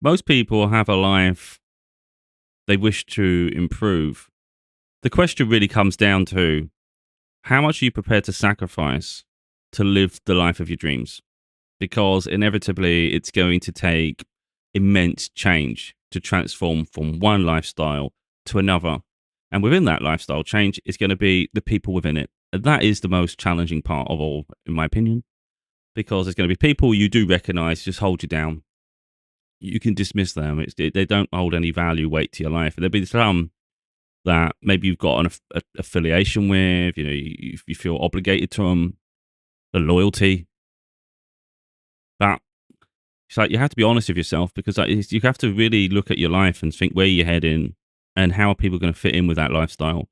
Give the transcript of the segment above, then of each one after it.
Most people have a life they wish to improve. The question really comes down to how much are you prepared to sacrifice to live the life of your dreams? Because inevitably, it's going to take immense change to transform from one lifestyle to another. And within that lifestyle change is going to be the people within it. And that is the most challenging part of all, in my opinion, because there's going to be people you do recognize just hold you down. You can dismiss them. They don't hold any value, weight to your life. And there'll be some that maybe you've got an affiliation with, you feel obligated to them, the loyalty. But it's like you have to be honest with yourself because you have to really look at your life and think where you're heading and how are people going to fit in with that lifestyle.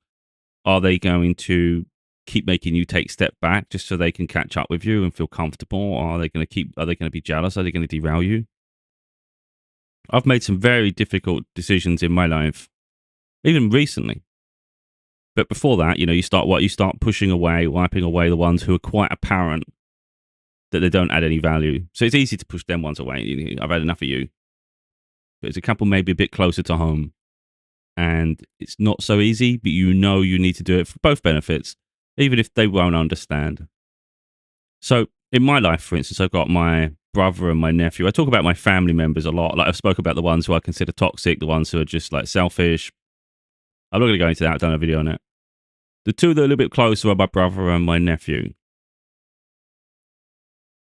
Are they going to keep making you take a step back just so they can catch up with you and feel comfortable? Or are they going to be jealous? Are they going to derail you? I've made some very difficult decisions in my life, even recently. But before that, you start pushing away, wiping away the ones who are quite apparent that they don't add any value. So it's easy to push them ones away. I've had enough of you. But there's a couple maybe a bit closer to home. And it's not so easy, but you need to do it for both benefits, even if they won't understand. So in my life, for instance, I've got my brother and my nephew. I talk about my family members a lot. Like I've spoken about the ones who I consider toxic, the ones who are just like selfish. I'm not going to go into that. I've done a video on it. The two that are a little bit closer are my brother and my nephew.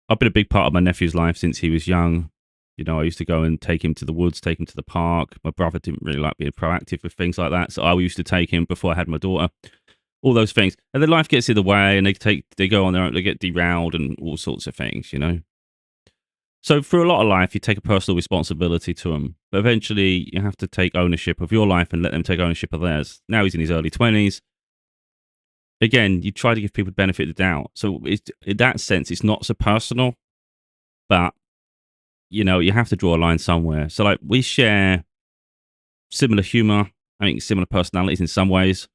I've been a big part of my nephew's life since he was young. I used to go and take him to the woods, take him to the park. My brother didn't really like being proactive with things like that. So I used to take him before I had my daughter. All those things. And then life gets in the way and they go on their own, they get derailed and all sorts of things, So for a lot of life, you take a personal responsibility to them. But eventually you have to take ownership of your life and let them take ownership of theirs. Now he's in his early 20s. Again, you try to give people the benefit of the doubt. So in that sense, it's not so personal, but you have to draw a line somewhere. So like we share similar humor, similar personalities in some ways,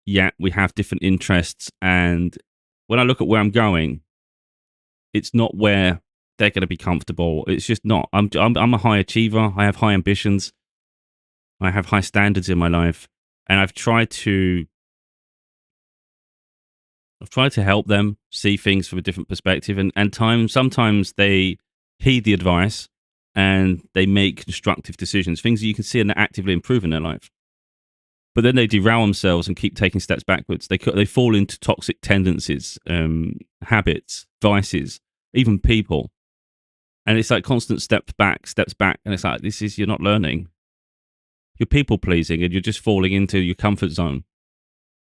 yet we have different interests. And when I look at where I'm going, it's not where they're going to be comfortable. It's just not. I'm a high achiever. I have high ambitions. I have high standards in my life. And I've tried to help them see things from a different perspective. And sometimes they heed the advice and they make constructive decisions, things that you can see and they're actively improving their life. But then they derail themselves and keep taking steps backwards. They fall into toxic tendencies, habits, vices, even people. And it's like constant steps back. And it's like, you're not learning. You're people pleasing and you're just falling into your comfort zone.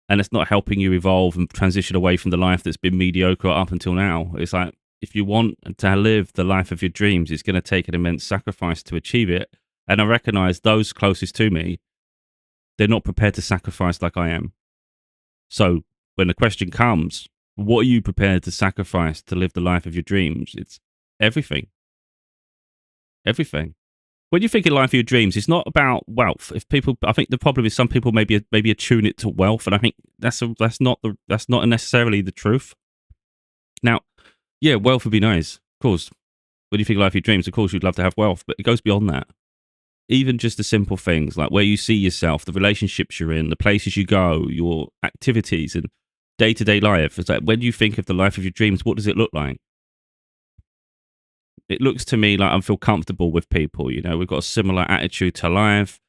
And it's not helping you evolve and transition away from the life that's been mediocre up until now. It's like, if you want to live the life of your dreams, it's going to take an immense sacrifice to achieve it. And I recognize those closest to me, they're not prepared to sacrifice like I am. So when the question comes, what are you prepared to sacrifice to live the life of your dreams? It's everything. Everything. When you think of life of your dreams, it's not about wealth. I think the problem is some people maybe attune it to wealth, and I think that's not necessarily the truth. Now, yeah, wealth would be nice, of course. When you think of life of your dreams, of course, you'd love to have wealth, but it goes beyond that. Even just the simple things like where you see yourself, the relationships you're in, the places you go, your activities, and day-to-day life. It's like when you think of the life of your dreams, what does it look like? It looks to me like I feel comfortable with people. We've got a similar attitude to life.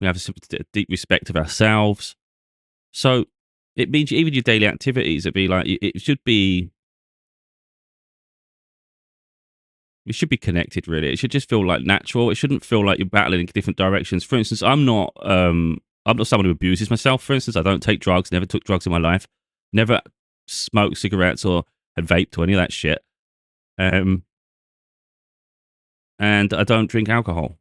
We have a deep respect of ourselves. So it means even your daily activities, it should be connected, really. It should just feel like natural. It shouldn't feel like you're battling in different directions. For instance, I'm not someone who abuses myself. For instance, I don't take drugs. Never took drugs in my life. Never smoked cigarettes or had vaped or any of that shit. And I don't drink alcohol.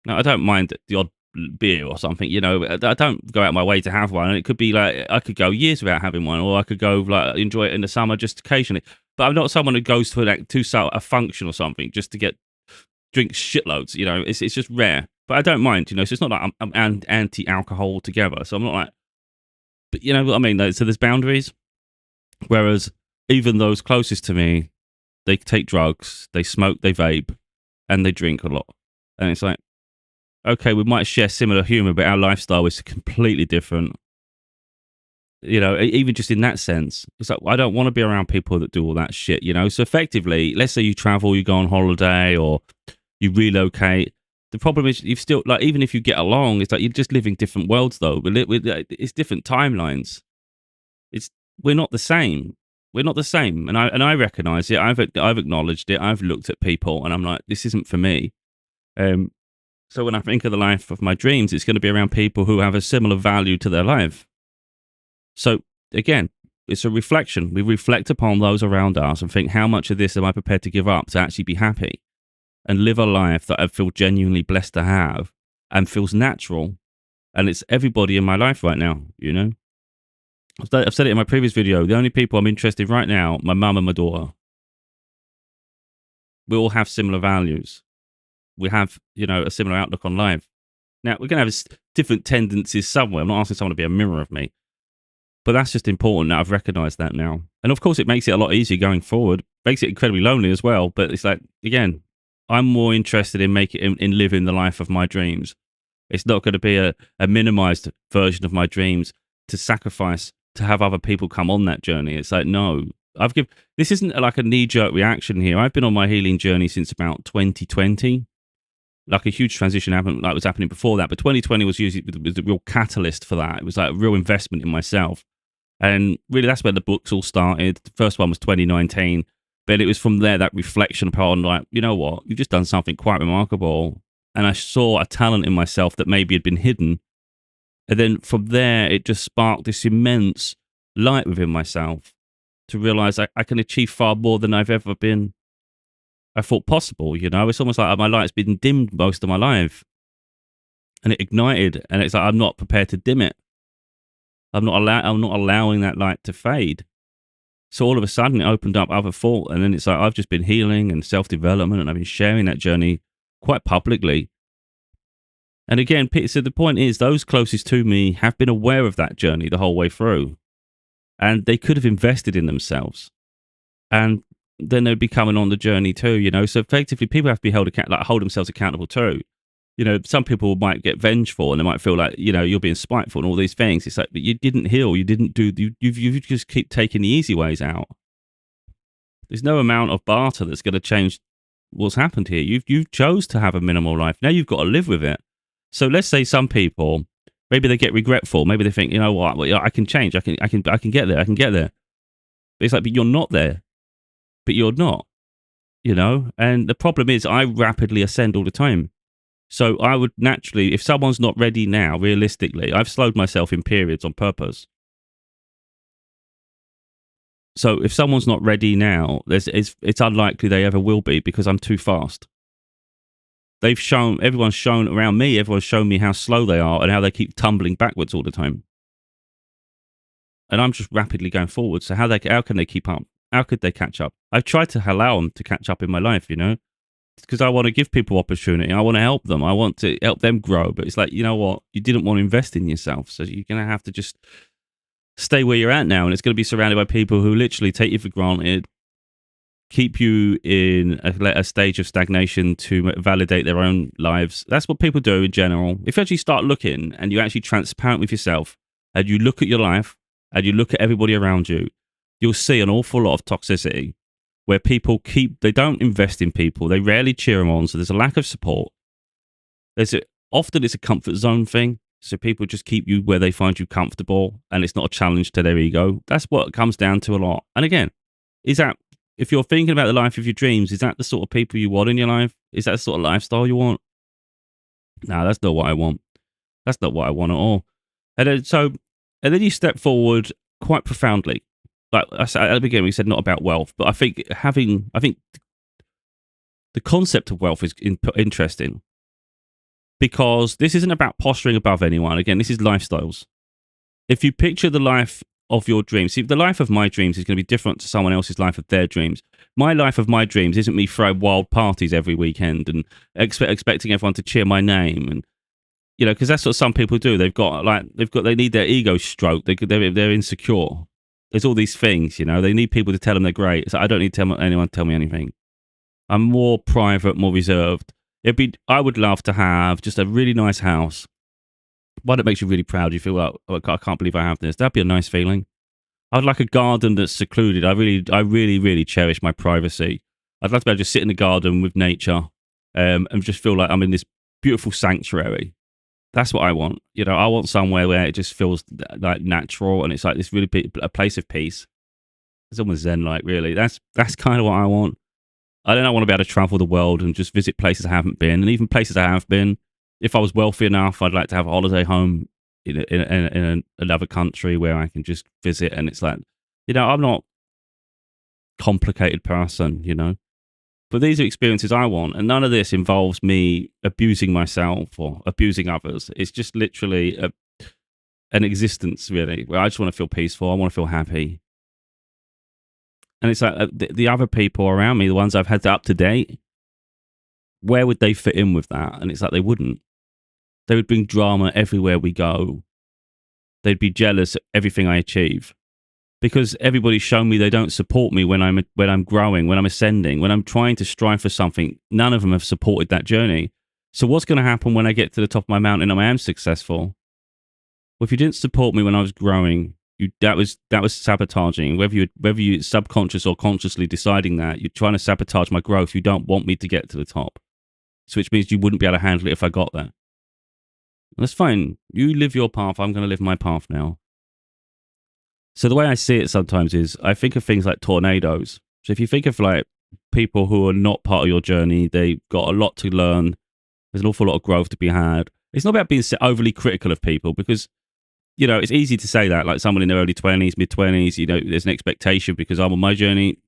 Now, I don't mind the odd beer or something. I don't go out my way to have one. And it could be like I could go years without having one, or I could go like enjoy it in the summer just occasionally. But I'm not someone who goes to a function or something just to drink shitloads. It's just rare. But I don't mind. So it's not like I'm anti-alcohol altogether. So I'm not like, but you know what I mean. So there's boundaries. Whereas even those closest to me, they take drugs, they smoke, they vape, and they drink a lot. And it's like, okay, we might share similar humor, but our lifestyle is completely different. You know, even just in that sense, it's like, I don't want to be around people that do all that shit, you know? So effectively, let's say you travel, you go on holiday, or you relocate. The problem is you've still, like, even if you get along, it's like you're just living different worlds, though. It's different timelines. It's We're not the same. We're not the same, and I recognize it. I've acknowledged it. I've looked at people, and I'm like, this isn't for me. Um, so when I think of the life of my dreams, it's going to be around people who have a similar value to their life. So again, it's a reflection. We reflect upon those around us and think, how much of this am I prepared to give up to actually be happy and live a life that I feel genuinely blessed to have and feels natural. And it's everybody in my life right now, you know? I've said it in my previous video. The only people I'm interested in right now, my mum and my daughter. We all have similar values. We have, you know, a similar outlook on life. Now, we're going to have different tendencies somewhere. I'm not asking someone to be a mirror of me. But that's just important that I've recognized that now. And of course, it makes it a lot easier going forward. Makes it incredibly lonely as well. But it's like, again, I'm more interested in in living the life of my dreams. It's not going to be a minimized version of my dreams to sacrifice to have other people come on that journey. It's like, no, this isn't like a knee-jerk reaction here. I've been on my healing journey since about 2020. Like a huge transition happened, like was happening before that. But 2020 was the real catalyst for that. It was like a real investment in myself. And really, that's where the books all started. The first one was 2019. But it was from there, that reflection upon, like, you know what? You've just done something quite remarkable. And I saw a talent in myself that maybe had been hidden. And then from there, it just sparked this immense light within myself to realize I can achieve far more than I've ever been. I thought possible, you know? It's almost like my light's been dimmed most of my life. And it ignited. And it's like, I'm not prepared to dim it. I'm not allowing that light to fade. So all of a sudden, it opened up other thought, and then it's like I've just been healing and self-development, and I've been sharing that journey quite publicly. And again, so the point is, those closest to me have been aware of that journey the whole way through, and they could have invested in themselves, and then they'd be coming on the journey too. You know, so effectively, people have to be hold themselves accountable too. You know, some people might get vengeful and they might feel like, you know, you're being spiteful and all these things. It's like, but you didn't heal. You didn't do, you just keep taking the easy ways out. There's no amount of barter that's going to change what's happened here. You chose to have a minimal life. Now you've got to live with it. So let's say some people, maybe they get regretful. Maybe they think, you know what, well, I can change. I can get there. I can get there. But it's like, but you're not there. But you're not, you know? And the problem is I rapidly ascend all the time. So I would naturally, if someone's not ready now, realistically, I've slowed myself in periods on purpose. So if someone's not ready now, it's unlikely they ever will be because I'm too fast. Everyone's shown around me, everyone's shown me how slow they are and how they keep tumbling backwards all the time. And I'm just rapidly going forward. So how can they keep up? How could they catch up? I've tried to allow them to catch up in my life, you know? Because I want to give people opportunity. I want to help them. I want to help them grow. But it's like, you know what? You didn't want to invest in yourself. So you're going to have to just stay where you're at now. And it's going to be surrounded by people who literally take you for granted, keep you in a stage of stagnation to validate their own lives. That's what people do in general. If you actually start looking and you're actually transparent with yourself and you look at your life and you look at everybody around you, you'll see an awful lot of toxicity. Where people they don't invest in people. They rarely cheer them on. So there's a lack of support. Often it's a comfort zone thing. So people just keep you where they find you comfortable and it's not a challenge to their ego. That's what it comes down to a lot. And again, if you're thinking about the life of your dreams, is that the sort of people you want in your life? Is that the sort of lifestyle you want? No, that's not what I want. That's not what I want at all. And then you step forward quite profoundly. Like I said at the beginning, we said not about wealth, but I think the concept of wealth is interesting because this isn't about posturing above anyone. Again, this is lifestyles. If you picture the life of your dreams, see, the life of my dreams is going to be different to someone else's life of their dreams. My life of my dreams isn't me throwing wild parties every weekend and expecting everyone to cheer my name and, you know, because that's what some people do. They need their ego stroked. They're insecure. There's all these things, you know. They need people to tell them they're great. So I don't need anyone to tell me anything. I'm more private, more reserved. I would love to have just a really nice house, one that makes you really proud. You feel like, oh, I can't believe I have this. That'd be a nice feeling. I'd like a garden that's secluded. I really cherish my privacy. I'd love to be able to just sit in the garden with nature, and just feel like I'm in this beautiful sanctuary. That's what I want. I want somewhere where it just feels like natural, and it's like this really a place of peace. It's almost zen like, really. That's kind of what I want. I don't want to be able to travel the world and just visit places I haven't been, and even places I have been. If I was wealthy enough, I'd like to have a holiday home in another country where I can just visit, and it's like, I'm not a complicated person. But these are experiences I want, and none of this involves me abusing myself or abusing others. It's just literally an existence, really, where I just want to feel peaceful. I want to feel happy. And it's like the other people around me, the ones I've had up to date, where would they fit in with that? And it's like they wouldn't. They would bring drama everywhere we go. They'd be jealous of everything I achieve, because everybody's shown me they don't support me when I'm growing, when I'm ascending, when I'm trying to strive for something. None of them have supported that journey. So what's going to happen when I get to the top of my mountain and I am successful? Well, if you didn't support me when I was growing, that was sabotaging. Whether you subconscious or consciously deciding that you're trying to sabotage my growth, you don't want me to get to the top. So which means you wouldn't be able to handle it if I got there. That's fine. You live your path. I'm going to live my path now. So the way I see it sometimes is I think of things like tornadoes. So if you think of like people who are not part of your journey, they've got a lot to learn. There's an awful lot of growth to be had. It's not about being overly critical of people, because it's easy to say that, like someone in their early 20s, mid 20s, there's an expectation because I'm on my journey.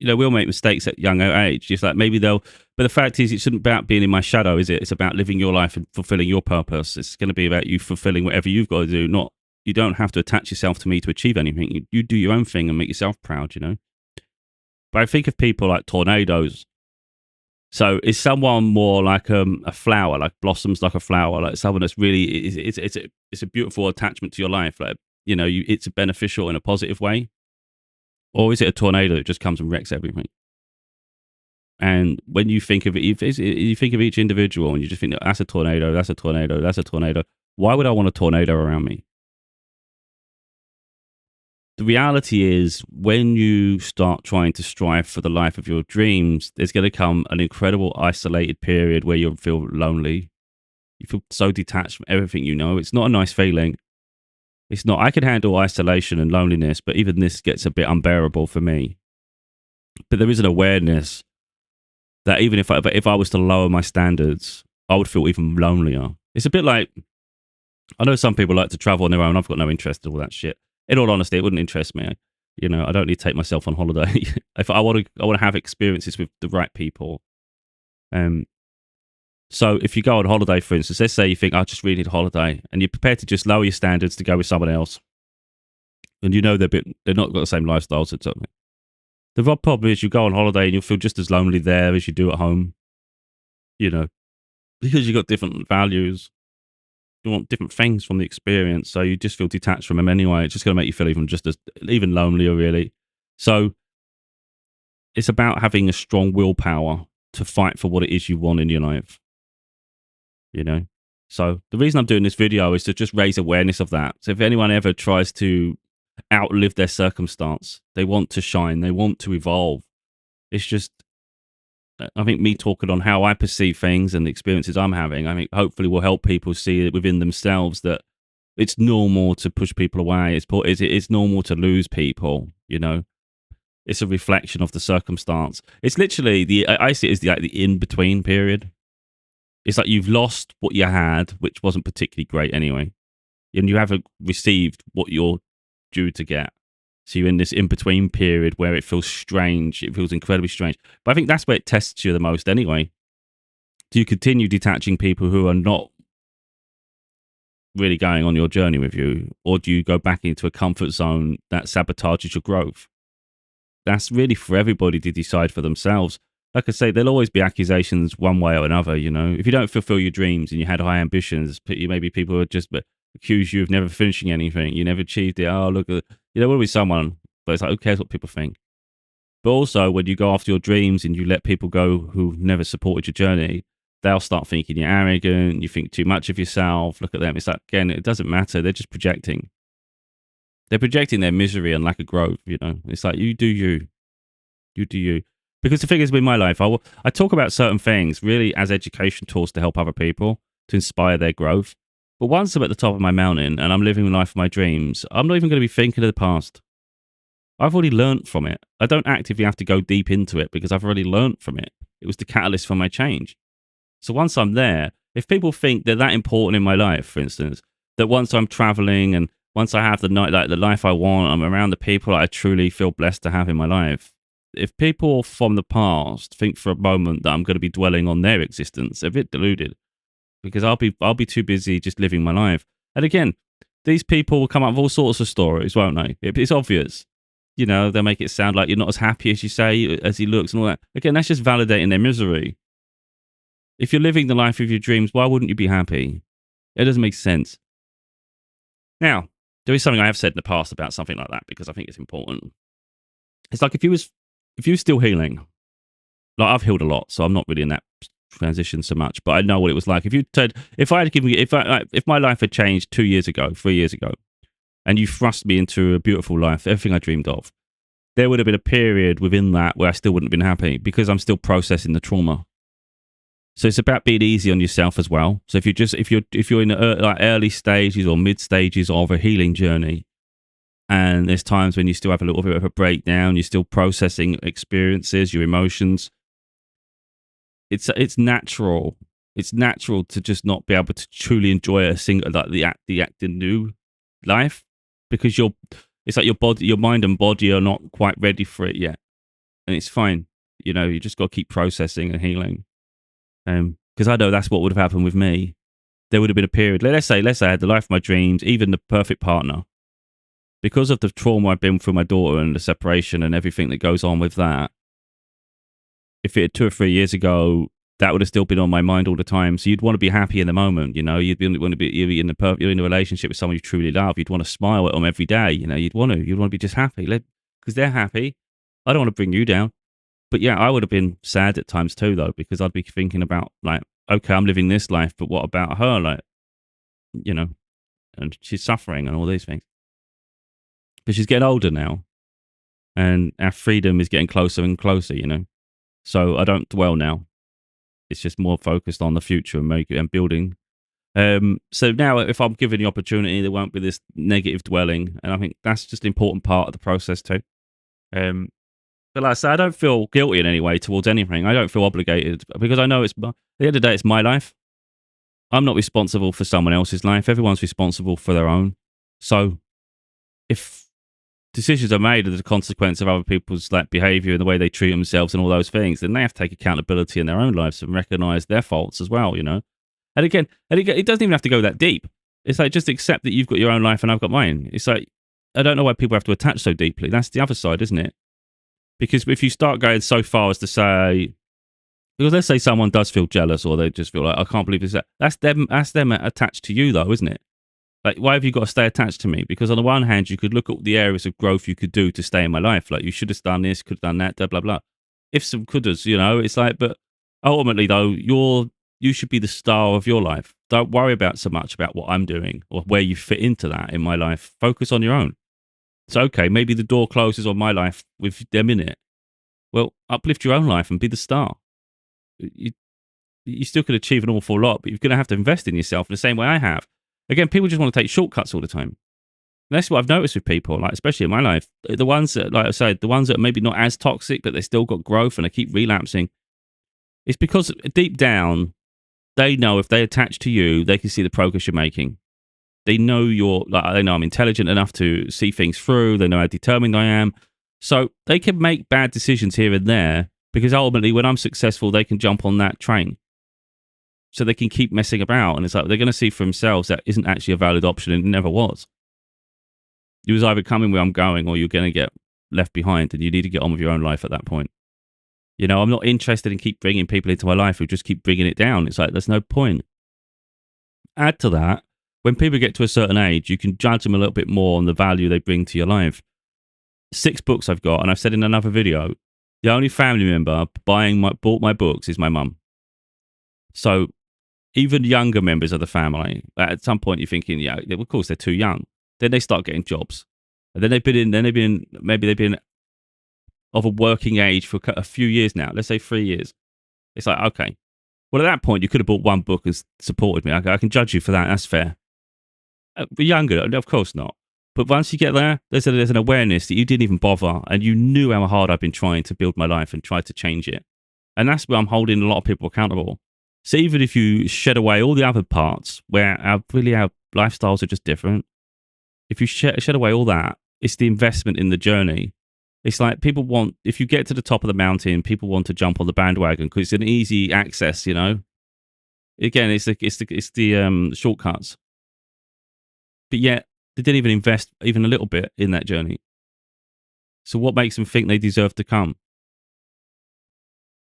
We'll make mistakes at younger age. Just like maybe but the fact is, it shouldn't be about being in my shadow, is it? It's about living your life and fulfilling your purpose. It's going to be about you fulfilling whatever you've got to do. You don't have to attach yourself to me to achieve anything. You do your own thing and make yourself proud, But I think of people like tornadoes. So is someone more like a flower, like blossoms like a flower, like someone that's really, it's a beautiful attachment to your life, like, it's beneficial in a positive way? Or is it a tornado that just comes and wrecks everything? And when you think of it, you think of each individual and you just think, that's a tornado, that's a tornado, that's a tornado. Why would I want a tornado around me? The reality is, when you start trying to strive for the life of your dreams, there's going to come an incredible isolated period where you'll feel lonely. You feel so detached from everything you know. It's not a nice feeling. It's not. I can handle isolation and loneliness, but even this gets a bit unbearable for me. But there is an awareness that even if I was to lower my standards, I would feel even lonelier. It's a bit like, I know some people like to travel on their own. I've got no interest in all that shit. In all honesty, it wouldn't interest me. I don't need to take myself on holiday. If I want to have experiences with the right people. So if you go on holiday, for instance, let's say you think, I just really need a holiday, and you're prepared to just lower your standards to go with someone else, and they're not got the same lifestyle, so something. The problem is, you go on holiday and you'll feel just as lonely there as you do at home. Because you've got different values. You want different things from the experience, so you just feel detached from them anyway. It's just going to make you feel even lonelier, really. So it's about having a strong willpower to fight for what it is you want in your life. So the reason I'm doing this video is to just raise awareness of that. So if anyone ever tries to outlive their circumstance, they want to shine, they want to evolve. It's just, I think me talking on how I perceive things and the experiences I'm having, I think hopefully will help people see it within themselves that it's normal to push people away. It's normal to lose people, It's a reflection of the circumstance. It's literally I see it as the in-between period. It's like you've lost what you had, which wasn't particularly great anyway. And you haven't received what you're due to get. So you're in this in-between period where it feels strange. It feels incredibly strange. But I think that's where it tests you the most anyway. Do you continue detaching people who are not really going on your journey with you? Or do you go back into a comfort zone that sabotages your growth? That's really for everybody to decide for themselves. Like I say, there'll always be accusations one way or another, If you don't fulfill your dreams and you had high ambitions, maybe people would just accuse you of never finishing anything. You never achieved it. Oh, look at, will be someone, but it's like, who cares what people think? But also, when you go after your dreams and you let people go who never supported your journey, they'll start thinking you're arrogant, you think too much of yourself. Look at them. It's like, again, it doesn't matter. They're just projecting. They're projecting their misery and lack of growth, you know. It's like, you do you. You do you. Because the thing is, with my life, I talk about certain things really as education tools to help other people, to inspire their growth. But once I'm at the top of my mountain and I'm living the life of my dreams, I'm not even going to be thinking of the past. I've already learnt from it. I don't actively have to go deep into it because I've already learnt from it. It was the catalyst for my change. So once I'm there, if people think they're that important in my life, for instance, that once I'm traveling and once I have the night, like the life I want, I'm around the people I truly feel blessed to have in my life. If people from the past think for a moment that I'm going to be dwelling on their existence, they're a bit deluded, because I'll be too busy just living my life. And again, these people will come up with all sorts of stories, won't they? It's obvious. You know, they'll make it sound like you're not as happy as you say, as he looks and all that. Again, that's just validating their misery. If you're living the life of your dreams, why wouldn't you be happy? It doesn't make sense. Now, there is something I have said in the past about something like that, because I think it's important. It's like if you were still healing, like I've healed a lot, so I'm not really in that transition so much, but I know what it was like. If my life had changed 2 years ago, 3 years ago, and you thrust me into a beautiful life, everything I dreamed of, there would have been a period within that where I still wouldn't have been happy because I'm still processing the trauma. So it's about being easy on yourself as well. So if you're in early stages or mid stages of a healing journey, and there's times when you still have a little bit of a breakdown, you're still processing experiences, your emotions. It's natural. It's natural to just not be able to truly enjoy the new life, because it's like your mind and body are not quite ready for it yet, and it's fine. You know, you just got to keep processing and healing. Because I know that's what would have happened with me. There would have been a period. Let's say I had the life of my dreams, even the perfect partner. Because of the trauma I've been through my daughter and the separation and everything that goes on with that, if it 2 or 3 years ago, that would have still been on my mind all the time. So you'd want to be happy in the moment, you know. You're in a relationship with someone you truly love. You'd want to smile at them every day, you know. You'd want to be just happy because they're happy. I don't want to bring you down. But yeah, I would have been sad at times too, though, because I'd be thinking about, like, okay, I'm living this life, but what about her? Like, you know, and she's suffering and all these things. But she's getting older now, and our freedom is getting closer and closer, you know. So I don't dwell now. It's just more focused on the future and building. So now, if I'm given the opportunity, there won't be this negative dwelling, and I think that's just an important part of the process too. But like I say, I don't feel guilty in any way towards anything. I don't feel obligated, because I know at the end of the day, it's my life. I'm not responsible for someone else's life. Everyone's responsible for their own. So if decisions are made as a consequence of other people's behavior and the way they treat themselves and all those things, then they have to take accountability in their own lives and recognize their faults as well, you know. And again, it doesn't even have to go that deep. It's like, just accept that you've got your own life and I've got mine. It's like, I don't know why people have to attach so deeply. That's the other side, isn't it? Because if you start going so far as to say, because let's say someone does feel jealous, or they just feel like, I can't believe this. That's them attached to you, though, isn't it? Like, why have you got to stay attached to me? Because on the one hand, you could look at the areas of growth you could do to stay in my life. Like, you should have done this, could have done that, blah, blah, blah. If some couldas, you know, it's like, but ultimately, though, you should be the star of your life. Don't worry about so much about what I'm doing or where you fit into that in my life. Focus on your own. So, okay, maybe the door closes on my life with them in it. Well, uplift your own life and be the star. You still could achieve an awful lot, but you're going to have to invest in yourself in the same way I have. Again, people just want to take shortcuts all the time. And that's what I've noticed with people, like, especially in my life. The ones that, like I said, the ones that are maybe not as toxic, but they still got growth and they keep relapsing. It's because deep down, they know if they attach to you, they can see the progress you're making. They know they know I'm intelligent enough to see things through. They know how determined I am. So they can make bad decisions here and there, because ultimately when I'm successful, they can jump on that train. So they can keep messing about. And it's like, they're going to see for themselves that isn't actually a valid option, and it never was. You was either coming where I'm going, or you're going to get left behind, and you need to get on with your own life at that point. You know, I'm not interested in keep bringing people into my life who just keep bringing it down. It's like, there's no point. Add to that, when people get to a certain age, you can judge them a little bit more on the value they bring to your life. 6 books I've got, and I've said in another video, the only family member bought my books is my mum. So even younger members of the family, at some point you're thinking, yeah, of course they're too young. Then they start getting jobs, and then maybe they've been of a working age for a few years now. Let's say 3 years. It's like, okay, well, at that point you could have bought one book and supported me. I can judge you for that. That's fair. But younger, of course not. But once you get there, there's an awareness that you didn't even bother, and you knew how hard I've been trying to build my life and try to change it. And that's where I'm holding a lot of people accountable. So even if you shed away all the other parts where our lifestyles are just different, if you shed away all that, it's the investment in the journey. It's like if you get to the top of the mountain, people want to jump on the bandwagon because it's an easy access, you know. Again, it's the shortcuts. But yet, they didn't even invest even a little bit in that journey. So what makes them think they deserve to come?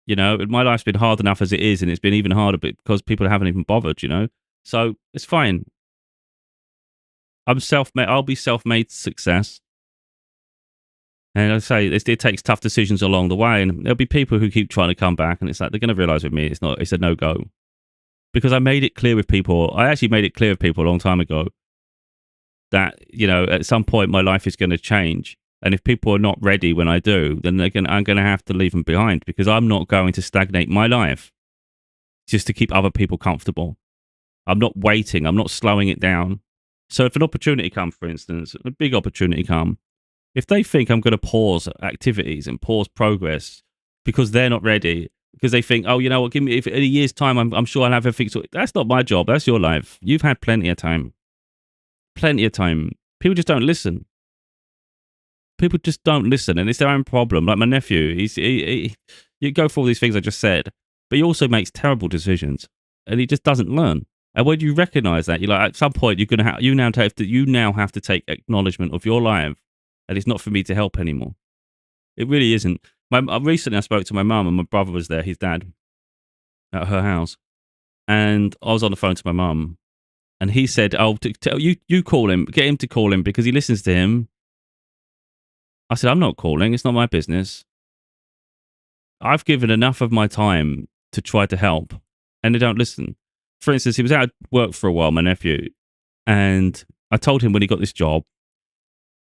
You know, my life's been hard enough as it is, and it's been even harder because people haven't even bothered, you know? So it's fine. I'm self-made. I'll be self-made success. And I say, it takes tough decisions along the way, and there'll be people who keep trying to come back, and it's like, they're going to realize with me, it's a no-go. Because I made it clear with people, I actually made it clear with people a long time ago that, you know, at some point my life is going to change. And if people are not ready when I do, then I'm going to have to leave them behind, because I'm not going to stagnate my life just to keep other people comfortable. I'm not waiting. I'm not slowing it down. So if an opportunity comes, for instance, a big opportunity comes, if they think I'm going to pause activities and pause progress because they're not ready, because they think, oh, you know what, give me, if in a year's time, I'm sure I'll have everything. So that's not my job. That's your life. You've had plenty of time. Plenty of time. People just don't listen. People just don't listen, and it's their own problem. Like my nephew, you go for all these things I just said, but he also makes terrible decisions, and he just doesn't learn. And when you recognise that, you're like, at some point, you now have to take acknowledgement of your life, and it's not for me to help anymore. It really isn't. Recently, I spoke to my mum, and my brother was there, his dad, at her house, and I was on the phone to my mum, and he said, "Oh, you call him, get him to call him because he listens to him." I said, I'm not calling. It's not my business. I've given enough of my time to try to help, and they don't listen. For instance, he was out of work for a while, my nephew, and I told him when he got this job,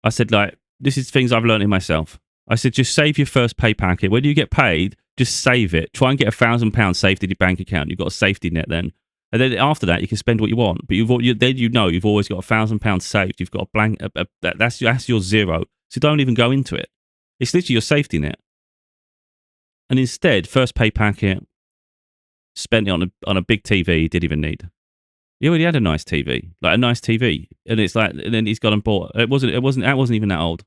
I said, like, this is things I've learned in myself. I said, just save your first pay packet. When you get paid, just save it. Try and get £1,000 saved in your bank account. You've got a safety net then. And then after that, you can spend what you want. But you've always got £1,000 saved. You've got a blank. That's your zero. So don't even go into it. It's literally your safety net. And instead, first pay packet, spent it on a big TV he didn't even need. He already had a nice TV, like a nice TV, and it's like, and then he's gone and bought. That wasn't even that old.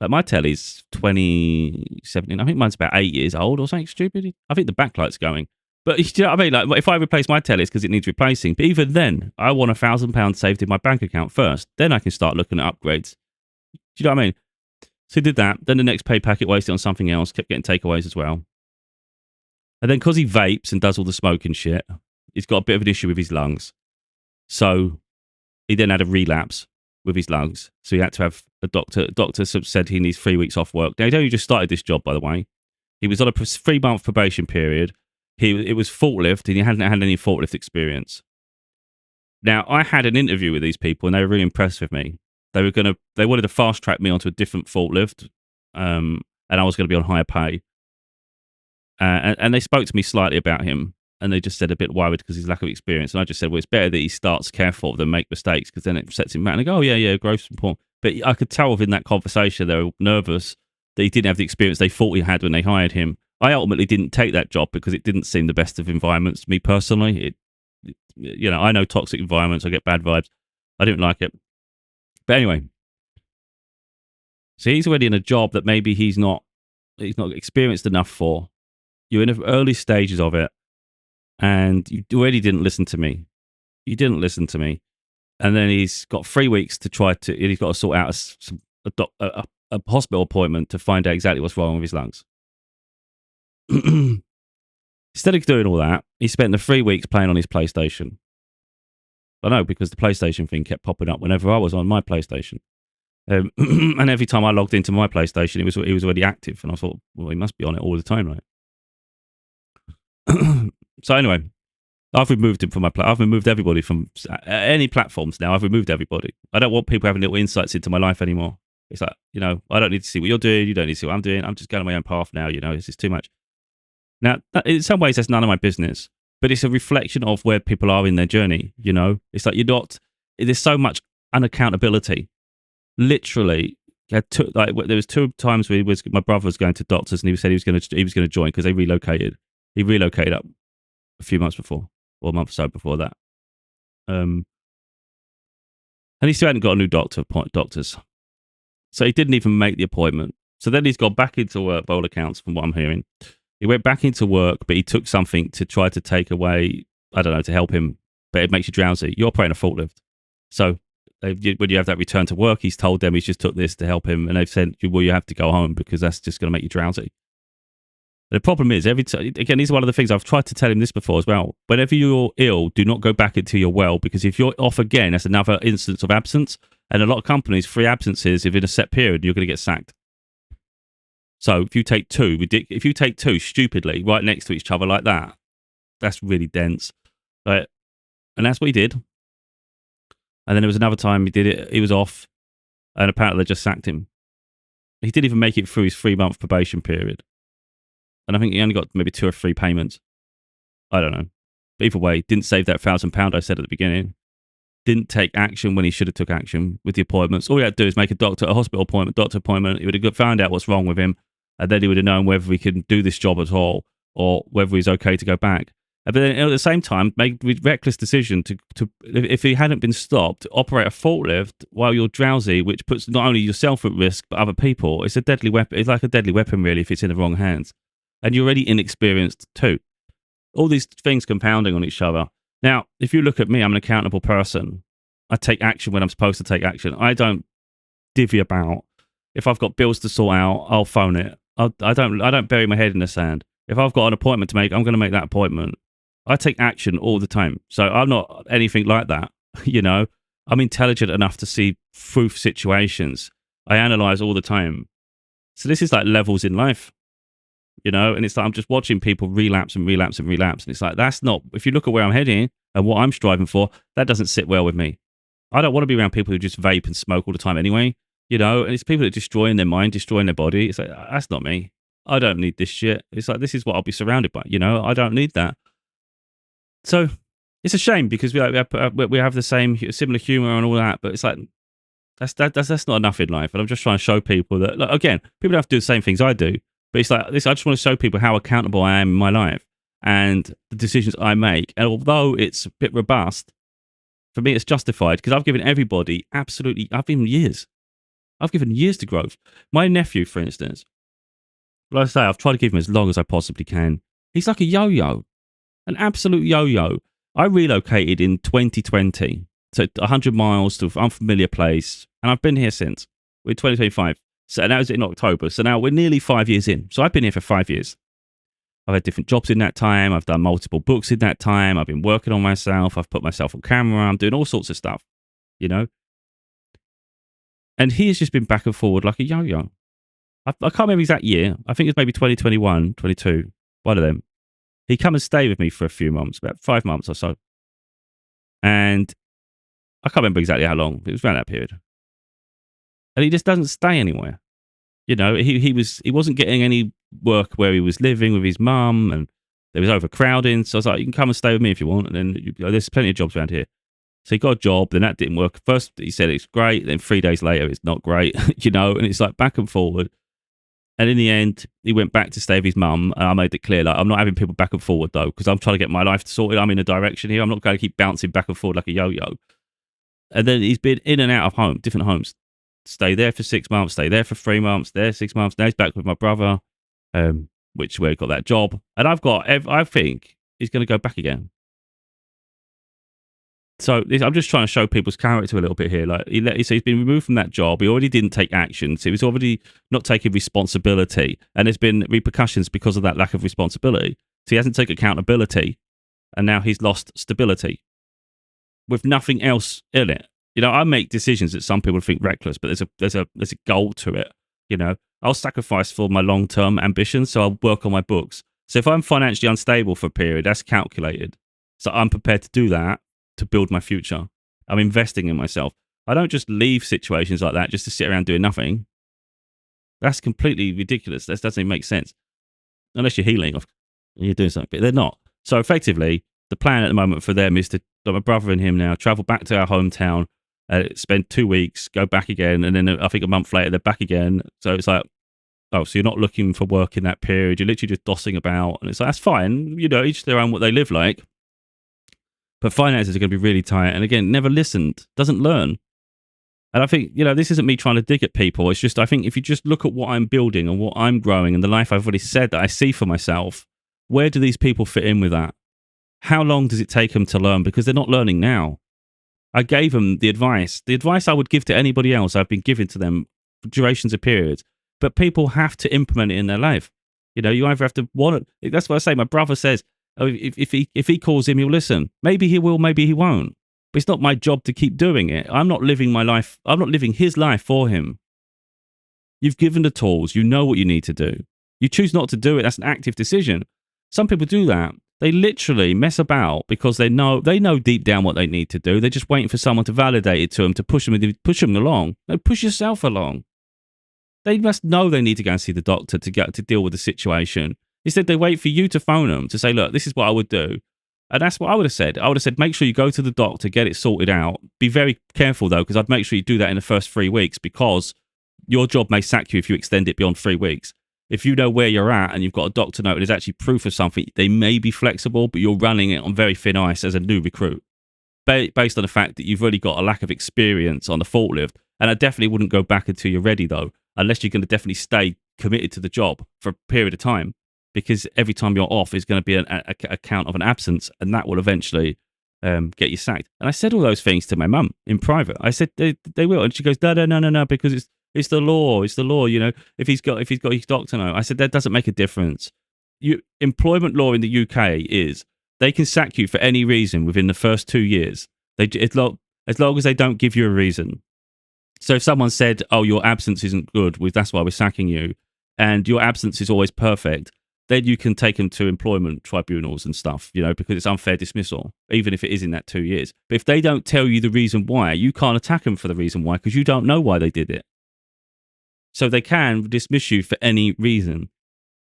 Like my telly's 2017. I think mine's about 8 years old or something stupid. I think the backlight's going. But you know what I mean? Like if I replace my telly, it's because it needs replacing. But even then, I want £1,000 saved in my bank account first. Then I can start looking at upgrades. Do you know what I mean? So he did that. Then the next pay packet wasted on something else. Kept getting takeaways as well. And then because he vapes and does all the smoking shit, he's got a bit of an issue with his lungs. So he then had a relapse with his lungs. So he had to have a doctor. Doctor said he needs 3 weeks off work. Now, he'd only just started this job, by the way. He was on a 3-month probation period. It was forklift, and he hadn't had any forklift experience. Now, I had an interview with these people, and they were really impressed with me. They wanted to fast track me onto a different forklift, and I was going to be on higher pay. And they spoke to me slightly about him, and they just said a bit worried because his lack of experience. And I just said, well, it's better that he starts careful than make mistakes, because then it sets him back. And they go, oh, yeah, growth's important. But I could tell within that conversation they were nervous that he didn't have the experience they thought he had when they hired him. I ultimately didn't take that job because it didn't seem the best of environments to me personally. I know toxic environments. I get bad vibes. I didn't like it. But anyway, so he's already in a job that maybe he's not experienced enough for. You're in the early stages of it, and you already didn't listen to me. You didn't listen to me. And then he's got 3 weeks to he's got to sort out a hospital appointment to find out exactly what's wrong with his lungs. Instead of doing all that, he spent the 3 weeks playing on his PlayStation. I know, because the PlayStation thing kept popping up whenever I was on my PlayStation. And every time I logged into my PlayStation, it was already active. And I thought, well, he must be on it all the time, right? So anyway, I've removed him from my I've removed everybody from any platforms now. I've removed everybody. I don't want people having little insights into my life anymore. It's like, I don't need to see what you're doing. You don't need to see what I'm doing. I'm just going on my own path now. It's just too much. Now, in some ways, that's none of my business, but it's a reflection of where people are in their journey. It's like there's so much unaccountability. Literally, there was 2 times where my brother was going to doctors and he said he was going to join because they relocated. He relocated up a few months before, or a month or so before that. And he still hadn't got a new doctors. So he didn't even make the appointment. So then he's gone back into work, by all accounts, from what I'm hearing. He went back into work, but he took something to try to take away, I don't know, to help him, but it makes you drowsy. You're operating a forklift. So when you have that return to work, he's told them he's just took this to help him, and they've said, well, you have to go home because that's just going to make you drowsy. The problem is, again, these are one of the things I've tried to tell him this before as well. Whenever you're ill, do not go back until you're well, because if you're off again, that's another instance of absence. And a lot of companies, 3 absences, if in a set period, you're going to get sacked. So if you take 2 stupidly right next to each other like that, that's really dense. Right? And that's what he did. And then there was another time he did it, he was off, and apparently they just sacked him. He didn't even make it through his 3-month probation period. And I think he only got maybe 2 or 3 payments. I don't know. But either way, didn't save that £1,000 I said at the beginning. Didn't take action when he should have took action with the appointments. All he had to do is make a hospital appointment, doctor appointment. He would have found out what's wrong with him, and then he would have known whether he could do this job at all or whether he's okay to go back. But then at the same time, make a reckless decision to if he hadn't been stopped, operate a forklift while you're drowsy, which puts not only yourself at risk but other people. It's a deadly weapon. It's like a deadly weapon, really, if it's in the wrong hands. And you're already inexperienced too. All these things compounding on each other. Now, if you look at me, I'm an accountable person. I take action when I'm supposed to take action. I don't divvy about. If I've got bills to sort out, I'll phone it. I don't bury my head in the sand. If I've got an appointment to make, I'm going to make that appointment. I take action all the time. So I'm not anything like that. I'm intelligent enough to see through situations. I analyze all the time. So this is like levels in life. And it's like I'm just watching people relapse and relapse and relapse. And it's like, that's not, if you look at where I'm heading and what I'm striving for, that doesn't sit well with me. I don't want to be around people who just vape and smoke all the time anyway, and it's people that are destroying their mind, destroying their body. It's like, that's not me. I don't need this shit. It's like, this is what I'll be surrounded by, I don't need that. So it's a shame because we have the similar humor and all that, but it's like, that's not enough in life. And I'm just trying to show people that, like, again, people don't have to do the same things I do. But it's like this. I just want to show people how accountable I am in my life and the decisions I make. And although it's a bit robust, for me, it's justified because I've given everybody I've given years to growth. My nephew, for instance, like I say, I've tried to give him as long as I possibly can. He's like a yo-yo, an absolute yo-yo. I relocated in 2020 to 100 miles to an unfamiliar place, and I've been here since. We're 2025. So that was in October. So now we're nearly 5 years in. So I've been here for 5 years. I've had different jobs in that time. I've done multiple books in that time. I've been working on myself. I've put myself on camera. I'm doing all sorts of stuff, And he has just been back and forward like a yo-yo. I can't remember the exact year. I think it's maybe 2021, 22, one of them. He come and stay with me for a few months, about 5 months or so. And I can't remember exactly how long. But it was around that period. And he just doesn't stay anywhere. He wasn't getting any work where he was living with his mum, and there was overcrowding. So I was like, you can come and stay with me if you want. And then there's plenty of jobs around here. So he got a job, then that didn't work. First he said it's great, then 3 days later it's not great, and it's like back and forward. And in the end, he went back to stay with his mum, and I made it clear, like, I'm not having people back and forward though, because I'm trying to get my life sorted. I'm in a direction here. I'm not going to keep bouncing back and forward like a yo-yo. And then he's been in and out of different homes. Stay there for 6 months, stay there for 3 months, there 6 months. Now he's back with my brother, where he got that job. And I think he's going to go back again. So I'm just trying to show people's character a little bit here. Like he's been removed from that job. He already didn't take action. So he was already not taking responsibility. And there's been repercussions because of that lack of responsibility. So he hasn't taken accountability. And now he's lost stability with nothing else in it. I make decisions that some people think reckless, but there's a goal to it. I'll sacrifice for my long-term ambitions, so I'll work on my books. So if I'm financially unstable for a period, that's calculated. So I'm prepared to do that to build my future. I'm investing in myself. I don't just leave situations like that just to sit around doing nothing. That's completely ridiculous. That doesn't even make sense. Unless you're healing, you're doing something, but they're not. So effectively, the plan at the moment for them is to, like my brother and him now, travel back to our hometown, spend 2 weeks, go back again, and then I think a month later they're back again. So it's like, oh, so you're not looking for work in that period. You're literally just dossing about, and it's like, that's fine. You know, each their own what they live like. But finances are going to be really tight. And again, never listened, doesn't learn. And I think, this isn't me trying to dig at people. It's just, I think if you just look at what I'm building and what I'm growing and the life I've already said that I see for myself, where do these people fit in with that? How long does it take them to learn? Because they're not learning now. I gave them the advice I would give to anybody else. I've been giving to them for durations of periods, but people have to implement it in their life. You either have to want it. That's what I say. My brother says, oh, if he calls him, he'll listen. Maybe he will, maybe he won't. But it's not my job to keep doing it. I'm not living my life. I'm not living his life for him. You've given the tools. You know what you need to do. You choose not to do it. That's an active decision. Some people do that. They literally mess about because they know deep down what they need to do. They're just waiting for someone to validate it to them, to push them along. No, push yourself along. They must know they need to go and see the doctor to deal with the situation. Instead, they wait for you to phone them to say, look, this is what I would do. And that's what I would have said. I would have said, make sure you go to the doctor, get it sorted out. Be very careful, though, because I'd make sure you do that in the first 3 weeks, because your job may sack you if you extend it beyond 3 weeks. If you know where you're at and you've got a doctor note and there's actually proof of something, they may be flexible, but you're running it on very thin ice as a new recruit, based on the fact that you've really got a lack of experience on the forklift. And I definitely wouldn't go back until you're ready, though, unless you're going to definitely stay committed to the job for a period of time. Because every time you're off is going to be a count of an absence, and that will eventually get you sacked. And I said all those things to my mum in private. I said they will, and she goes, no, because it's the law. It's the law. If he's got his doctor note. I said that doesn't make a difference. Employment law in the UK is they can sack you for any reason within the first 2 years. As long as they don't give you a reason. So if someone said, "Oh, your absence isn't good, that's why we're sacking you," and your absence is always perfect, then you can take them to employment tribunals and stuff, because it's unfair dismissal, even if it is in that 2 years. But if they don't tell you the reason why, you can't attack them for the reason why, because you don't know why they did it. So they can dismiss you for any reason.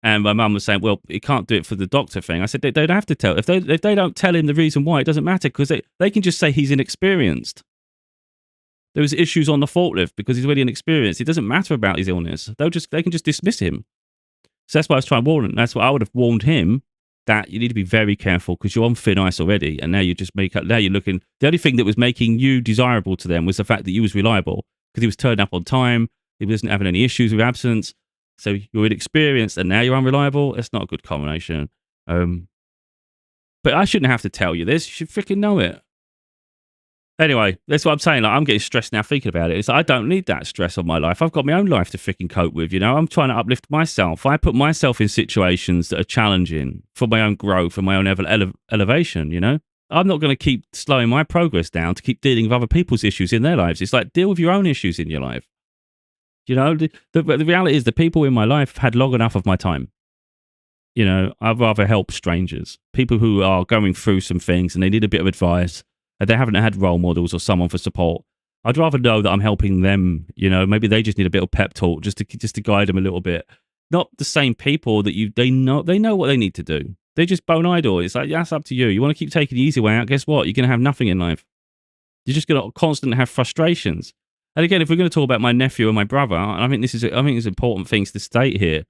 And my mum was saying, well, you can't do it for the doctor thing. I said, they don't have to tell. If they don't tell him the reason why, it doesn't matter, because they can just say he's inexperienced. There was issues on the forklift because he's already inexperienced. It doesn't matter about his illness. They can just dismiss him. So that's why I was trying to warn him. That's why I would have warned him, that you need to be very careful because you're on thin ice already. And now you just now you're looking. The only thing that was making you desirable to them was the fact that you was reliable, because he was turning up on time. He wasn't having any issues with absence. So you're inexperienced and now you're unreliable. It's not a good combination. But I shouldn't have to tell you this. You should freaking know it. Anyway, that's what I'm saying. Like, I'm getting stressed now thinking about it. It's like, I don't need that stress on my life. I've got my own life to freaking cope with. I'm trying to uplift myself. I put myself in situations that are challenging for my own growth and my own elevation. I'm not going to keep slowing my progress down to keep dealing with other people's issues in their lives. It's like, deal with your own issues in your life. The reality is the people in my life had long enough of my time. I'd rather help strangers, people who are going through some things and they need a bit of advice. And they haven't had role models or someone for support. I'd rather know that I'm helping them. Maybe they just need a bit of pep talk just to guide them a little bit. Not the same people that they know what they need to do. They're just bone idle. It's like, yeah, that's up to you. You want to keep taking the easy way out? Guess what? You're going to have nothing in life. You're just going to constantly have frustrations. And again, if we're going to talk about my nephew and my brother, I think it's important things to state here.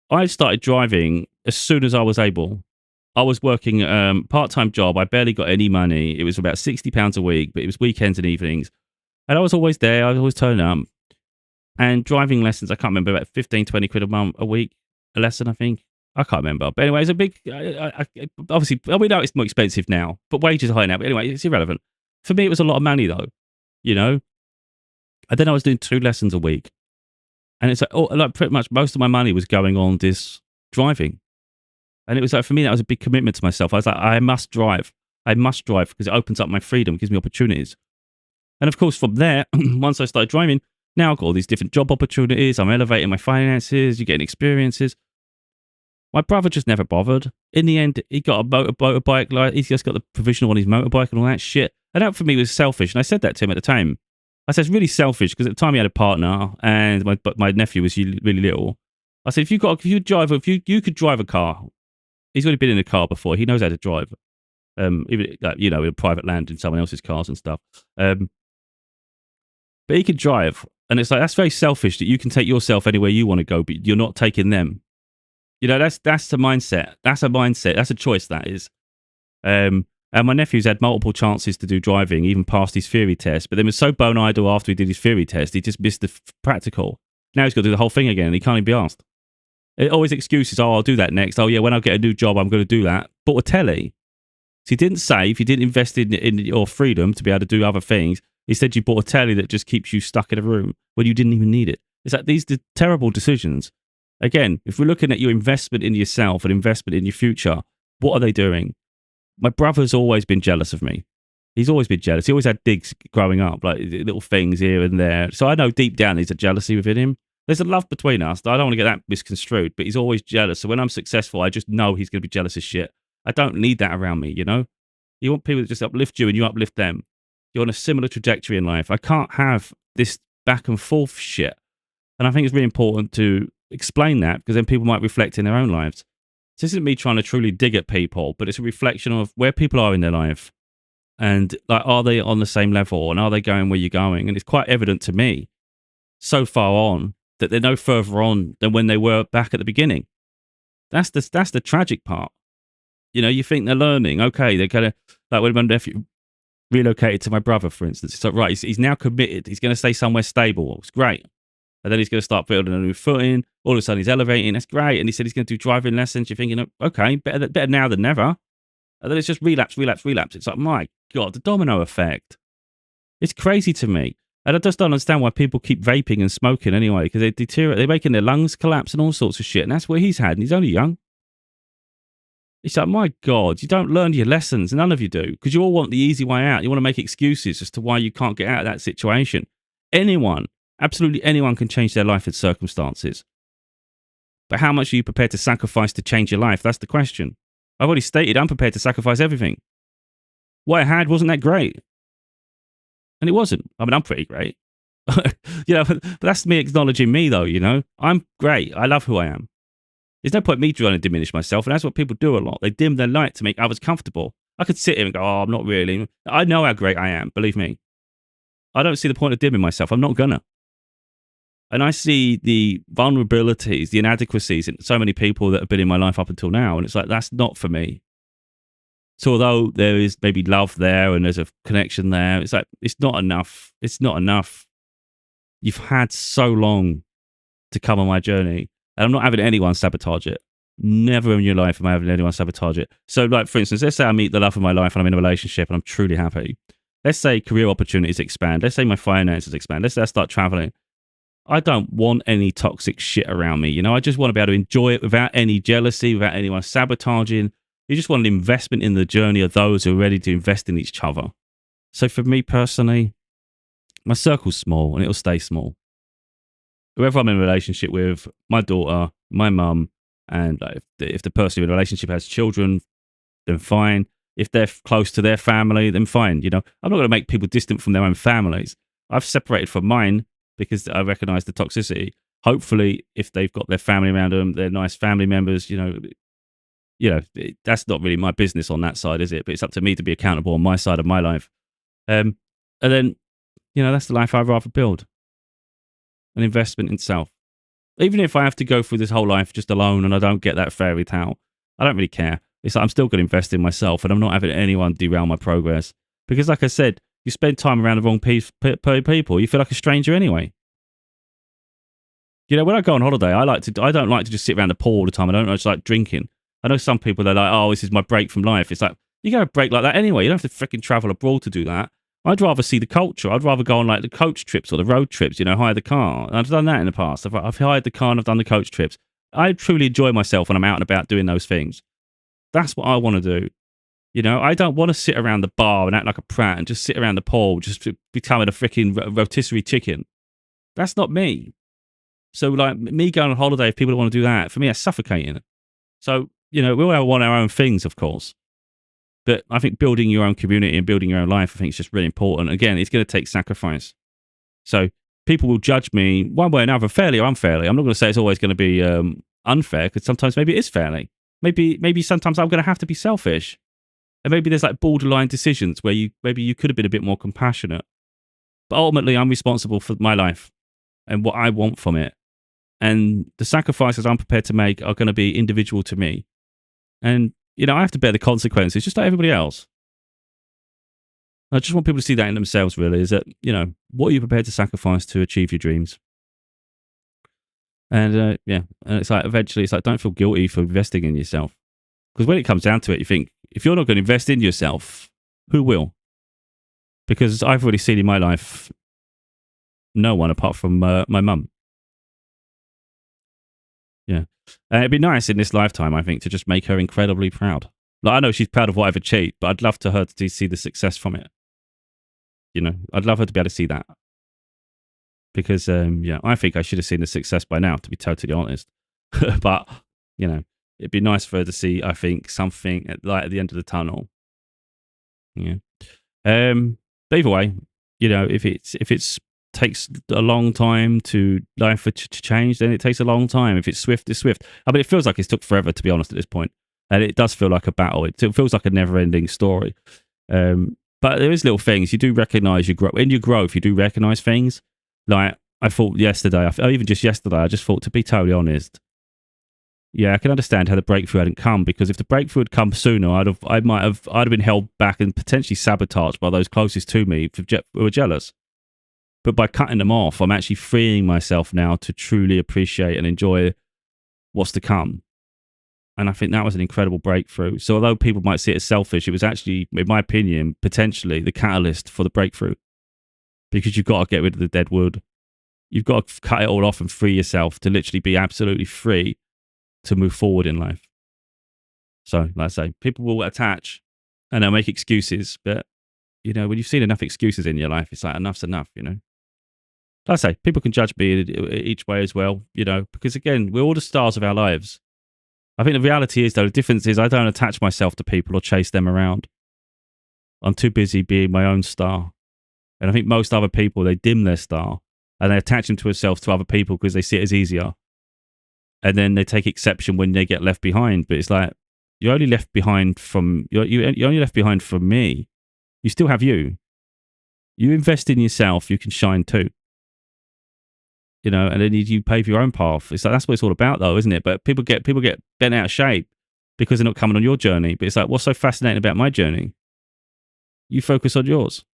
I started driving as soon as I was able. I was working a part-time job. I barely got any money. It was about £60 a week, but it was weekends and evenings. And I was always there. I was always turning up. And driving lessons, I can't remember, about 15, 20 quid a week, a lesson, I think. I can't remember. But anyway, it's a big, obviously, we know it's more expensive now, but wages are high now. But anyway, it's irrelevant. For me, it was a lot of money, though, And then I was doing 2 lessons a week. And it's like pretty much most of my money was going on this driving. And it was like, for me, that was a big commitment to myself. I was like, I must drive. I must drive because it opens up my freedom, gives me opportunities. And of course, from there, once I started driving, now I've got all these different job opportunities. I'm elevating my finances. You're getting experiences. My brother just never bothered. In the end, he got a motorbike, like he's just got the provisional on his motorbike and all that shit. And that for me was selfish. And I said that to him at the time. I said, it's really selfish because at the time he had a partner and my nephew was really little. I said, if you could drive a car, he's already been in a car before. He knows how to drive. Even like, you know, in private land in someone else's cars and stuff. But he could drive. And it's like, that's very selfish that you can take yourself anywhere you want to go, but you're not taking them. You know, that's the mindset. That's a mindset. That's a choice, that is. And my nephew's had multiple chances to do driving, even passed his theory test, but then was so bone idle after he did his theory test, he just missed the practical. Now he's got to do the whole thing again, and he can't even be asked. Always excuses, oh, I'll do that next. Oh, yeah, when I get a new job, I'm going to do that. Bought a telly. So you didn't save, you didn't invest in your freedom to be able to do other things. Instead, you bought a telly that just keeps you stuck in a room when you didn't even need it. It's like these terrible decisions. Again, if we're looking at your investment in yourself and investment in your future, what are they doing? My brother's always been jealous of me. He's always been jealous. He always had digs growing up, like little things here and there. So I know deep down there's a jealousy within him. There's a love between us. I don't want to get that misconstrued, but he's always jealous. So when I'm successful, I just know he's going to be jealous as shit. I don't need that around me, you know? You want people to just uplift you and you uplift them. You're on a similar trajectory in life. I can't have this back and forth shit. And I think it's really important to explain that because then people might reflect in their own lives. So this isn't me trying to truly dig at people, but it's a reflection of where people are in their life and like, are they on the same level and are they going where you're going? And it's quite evident to me so far on that they're no further on than when they were back at the beginning. That's the tragic part. You know, you think they're learning. Okay, they're going to, like when my nephew relocated to my brother, for instance, it's like, right, he's now committed. He's going to stay somewhere stable. It's great. And then he's going to start building a new footing. All of a sudden, he's elevating. That's great. And he said he's going to do driving lessons. You're thinking, okay, better now than never. And then it's just relapse. It's like, my God, the domino effect. It's crazy to me. And I just don't understand why people keep vaping and smoking anyway, because they deteriorate. They're making their lungs collapse and all sorts of shit. And that's what he's had. And he's only young. It's like, my God, you don't learn your lessons. None of you do. Because you all want the easy way out. You want to make excuses as to why you can't get out of that situation. Anyone, absolutely anyone can change their life and circumstances. But how much are you prepared to sacrifice to change your life? That's the question. I've already stated I'm prepared to sacrifice everything. What I had wasn't that great. And it wasn't. I mean, I'm pretty great. You know, but that's me acknowledging me, though, you know. I'm great. I love who I am. There's no point me trying to diminish myself, and that's what people do a lot. They dim their light to make others comfortable. I could sit here and go, oh, I'm not really. I know how great I am, believe me. I don't see the point of dimming myself. I'm not gonna. And I see the vulnerabilities, the inadequacies in so many people that have been in my life up until now, and it's like, that's not for me. So although there is maybe love there and there's a connection there, it's like, it's not enough. It's not enough. You've had so long to come on my journey. And I'm not having anyone sabotage it. Never in your life am I having anyone sabotage it. So like, for instance, let's say I meet the love of my life and I'm in a relationship and I'm truly happy. Let's say career opportunities expand. Let's say my finances expand. Let's say I start traveling. I don't want any toxic shit around me. You know, I just want to be able to enjoy it without any jealousy, without anyone sabotaging. You just want an investment in the journey of those who are ready to invest in each other. So for me personally, my circle's small and it'll stay small. Whoever I'm in a relationship with, my daughter, my mum, and if the person in a relationship has children, then fine. If they're close to their family, then fine. You know, I'm not going to make people distant from their own families. I've separated from mine because I recognize the toxicity. Hopefully, if they've got their family around them, they're nice family members, you know, that's not really my business on that side, is it? But it's up to me to be accountable on my side of my life. And then, you know, that's the life I'd rather build. An investment in self. Even if I have to go through this whole life just alone and I don't get that fairy tale, I don't really care. It's like I'm still going to invest in myself and I'm not having anyone derail my progress. Because like I said, you spend time around the wrong people, you feel like a stranger anyway. You know, when I go on holiday, I don't like to just sit around the pool all the time. I don't just like drinking. I know some people, they're like, oh, this is my break from life. It's like, you get a break like that anyway. You don't have to freaking travel abroad to do that. I'd rather see the culture. I'd rather go on like the coach trips or the road trips, you know, hire the car. And I've done that in the past. I've hired the car and I've done the coach trips. I truly enjoy myself when I'm out and about doing those things. That's what I want to do. You know, I don't want to sit around the bar and act like a prat and just sit around the pool, just becoming a freaking rotisserie chicken. That's not me. So like me going on holiday, if people don't want to do that, for me, that's suffocating. So, we all want our own things, of course. But I think building your own community and building your own life, I think is just really important. Again, it's going to take sacrifice. So people will judge me one way or another, fairly or unfairly. I'm not going to say it's always going to be unfair, because sometimes maybe it is fairly. Maybe sometimes I'm going to have to be selfish. And maybe there's like borderline decisions where maybe you could have been a bit more compassionate. But ultimately, I'm responsible for my life and what I want from it. And the sacrifices I'm prepared to make are going to be individual to me. And, I have to bear the consequences just like everybody else. I just want people to see that in themselves, really, is that, what are you prepared to sacrifice to achieve your dreams? And, and it's like, eventually, it's like, don't feel guilty for investing in yourself. Because when it comes down to it, you think, if you're not going to invest in yourself, who will? Because I've already seen in my life, no one apart from my mum. Yeah. And it'd be nice in this lifetime, I think, to just make her incredibly proud. Like, I know she's proud of what I've achieved, but I'd love her to see the success from it. I'd love her to be able to see that. Because, I think I should have seen the success by now, to be totally honest. But, it'd be nice for her to see, I think, something at the end of the tunnel. Yeah. But either way, if it's takes a long time to life to change, then it takes a long time. If it's swift, it's swift. I mean, it feels like it's took forever, to be honest, at this point. And it does feel like a battle. It feels like a never-ending story. But there is little things. You do recognize in your growth, you do recognize things. Like, I thought yesterday, even just yesterday, I just thought, to be totally honest, yeah, I can understand how the breakthrough hadn't come, because if the breakthrough had come sooner, I'd have been held back and potentially sabotaged by those closest to me who were jealous. But by cutting them off, I'm actually freeing myself now to truly appreciate and enjoy what's to come. And I think that was an incredible breakthrough. So although people might see it as selfish, it was actually, in my opinion, potentially the catalyst for the breakthrough. Because you've got to get rid of the dead wood. You've got to cut it all off and free yourself to literally be absolutely free to move forward in life. So, like I say, people will attach and they'll make excuses. But, when you've seen enough excuses in your life, it's like, enough's enough, Like I say, people can judge me each way as well, because again, we're all the stars of our lives. I think the reality is, though, the difference is I don't attach myself to people or chase them around. I'm too busy being my own star. And I think most other people, they dim their star and they attach themselves to other people because they see it as easier. And then they take exception when they get left behind. But it's like, you're only left behind from you're only left behind from me. You still have you. You invest in yourself, you can shine too. And then you pave your own path. It's like, that's what it's all about, though, isn't it? But people get bent out of shape because they're not coming on your journey. But it's like, what's so fascinating about my journey? You focus on yours.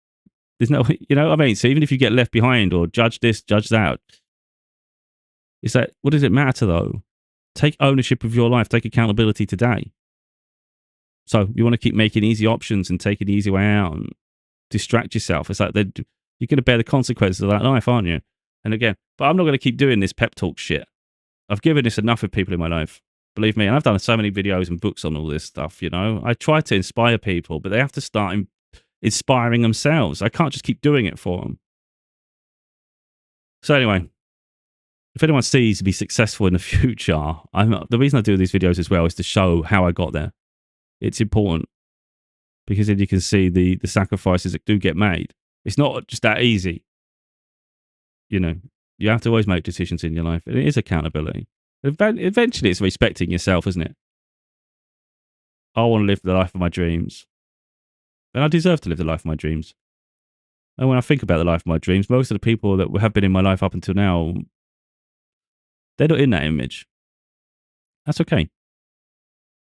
There's no, what I mean? So even if you get left behind or judge this, judge that, it's like, what does it matter, though? Take ownership of your life. Take accountability today. So you want to keep making easy options and take an easy way out and distract yourself. It's like, you're going to bear the consequences of that life, aren't you? And again, but I'm not going to keep doing this pep talk shit. I've given this enough with people in my life. Believe me, and I've done so many videos and books on all this stuff, I try to inspire people, but they have to start inspiring themselves. I can't just keep doing it for them. So anyway, if anyone sees me successful in the future, the reason I do these videos as well is to show how I got there. It's important because then you can see the sacrifices that do get made. It's not just that easy. You have to always make decisions in your life. And it is accountability. Eventually, it's respecting yourself, isn't it? I want to live the life of my dreams. And I deserve to live the life of my dreams. And when I think about the life of my dreams, most of the people that have been in my life up until now, they're not in that image. That's okay.